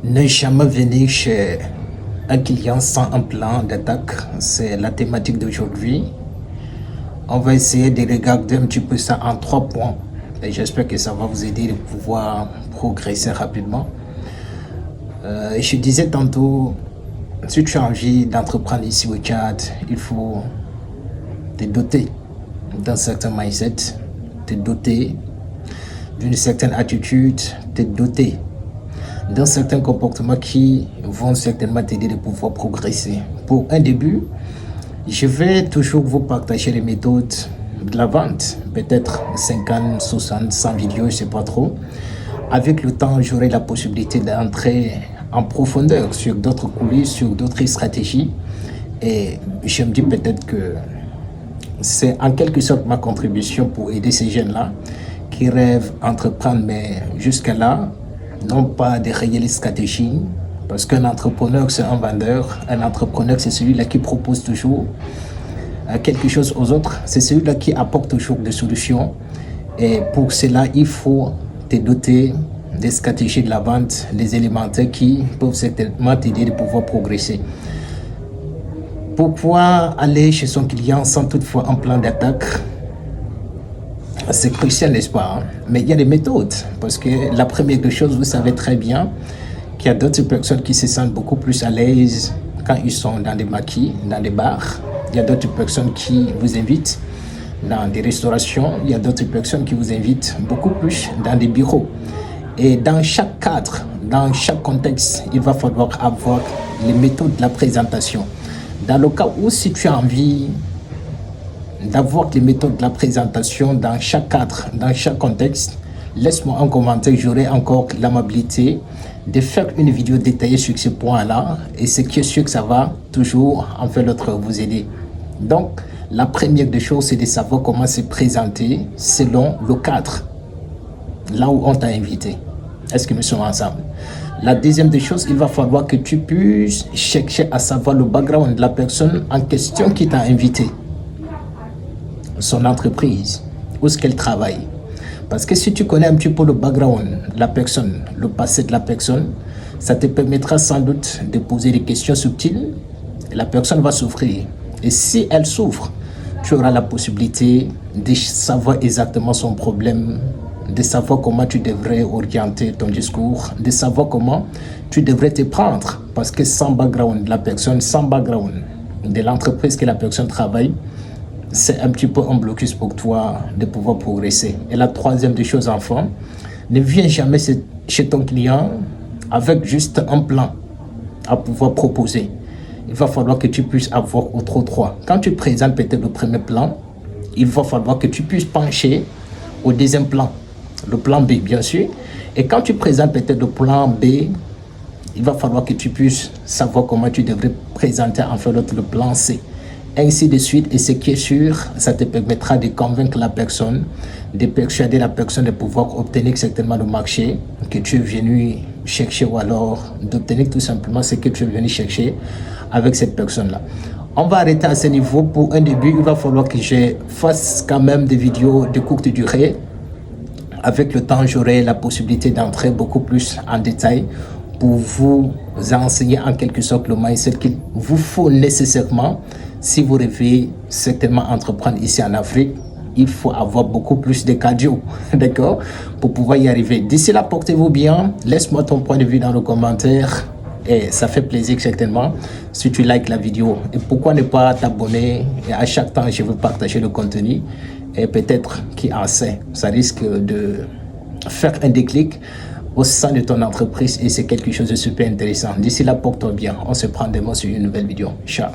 Ne jamais venir chez un client sans un plan d'attaque, c'est la thématique d'aujourd'hui. On va essayer de regarder un petit peu ça en 3 points et j'espère que ça va vous aider de pouvoir progresser rapidement. Je disais tantôt, si tu as envie d'entreprendre ici au Tchad, il faut te doter d'un certain mindset, te doter d'une certaine attitude, te doter d'un certain comportement qui vont certainement t'aider de pouvoir progresser. Pour un début, je vais toujours vous partager les méthodes de la vente, peut-être 50, 60, 100 vidéos, je ne sais pas trop. Avec le temps, j'aurai la possibilité d'entrer en profondeur sur d'autres coulisses, sur d'autres stratégies. Et je me dis peut-être que c'est en quelque sorte ma contribution pour aider ces jeunes-là qui rêvent d'entreprendre, mais jusqu'à là, non pas de réelles stratégies, parce qu'un entrepreneur, c'est un vendeur. Un entrepreneur, c'est celui-là qui propose toujours quelque chose aux autres. C'est celui-là qui apporte toujours des solutions. Et pour cela, il faut te doter des stratégies de la vente, des élémentaires qui peuvent certainement t'aider de pouvoir progresser. Pour pouvoir aller chez son client sans toutefois un plan d'attaque, c'est crucial, n'est-ce pas, hein? Mais il y a des méthodes, parce que la première des choses, vous savez très bien qu'il y a d'autres personnes qui se sentent beaucoup plus à l'aise quand ils sont dans des maquis, dans des bars. Il y a d'autres personnes qui vous invitent dans des restaurations. Il y a d'autres personnes qui vous invitent beaucoup plus dans des bureaux. Et dans chaque cadre, dans chaque contexte, il va falloir avoir les méthodes de la présentation. Dans le cas où, si tu as envie d'avoir les méthodes de la présentation dans chaque cadre, dans chaque contexte, laisse-moi un commentaire, j'aurai encore l'amabilité de faire une vidéo détaillée sur ce point-là, et c'est qui est sûr que ça va toujours en fait l'autre vous aider. Donc, la première des choses, c'est de savoir comment se présenter selon le cadre, là où on t'a invité. Est-ce que nous sommes ensemble? La deuxième des choses, il va falloir que tu puisses chercher à savoir le background de la personne en question qui t'a invité, son entreprise, où est-ce qu'elle travaille. Parce que si tu connais un petit peu le background de la personne, le passé de la personne, ça te permettra sans doute de poser des questions subtiles et la personne va souffrir. Et si elle souffre, tu auras la possibilité de savoir exactement son problème, de savoir comment tu devrais orienter ton discours, de savoir comment tu devrais te prendre. Parce que sans background de la personne, sans background de l'entreprise que la personne travaille, c'est un petit peu un blocus pour toi de pouvoir progresser. Et la troisième des choses, enfin, ne viens jamais chez ton client avec juste un plan à pouvoir proposer. Il va falloir que tu puisses avoir autre trois. Quand tu présentes peut-être le premier plan, il va falloir que tu puisses pencher au deuxième plan, le plan B bien sûr. Et quand tu présentes peut-être le plan B, il va falloir que tu puisses savoir comment tu devrais présenter en fait le plan C. Ainsi de suite, et ce qui est sûr, ça te permettra de convaincre la personne, de persuader la personne de pouvoir obtenir certainement le marché que tu es venu chercher, ou alors d'obtenir tout simplement ce que tu es venu chercher avec cette personne-là. On va arrêter à ce niveau. Pour un début, il va falloir que je fasse quand même des vidéos de courte durée. Avec le temps, j'aurai la possibilité d'entrer beaucoup plus en détail pour vous enseigner en quelque sorte le mindset qu'il vous faut nécessairement. Si vous rêvez certainement entreprendre ici en Afrique, il faut avoir beaucoup plus de cardio, d'accord, pour pouvoir y arriver. D'ici là, portez-vous bien. Laisse-moi ton point de vue dans le commentaire. Et ça fait plaisir certainement si tu likes la vidéo. Et pourquoi ne pas t'abonner? Et à chaque temps, je vais partager le contenu. Et peut-être qui en sait, ça risque de faire un déclic au sein de ton entreprise. Et c'est quelque chose de super intéressant. D'ici là, porte-toi bien. On se prend demain sur une nouvelle vidéo. Ciao.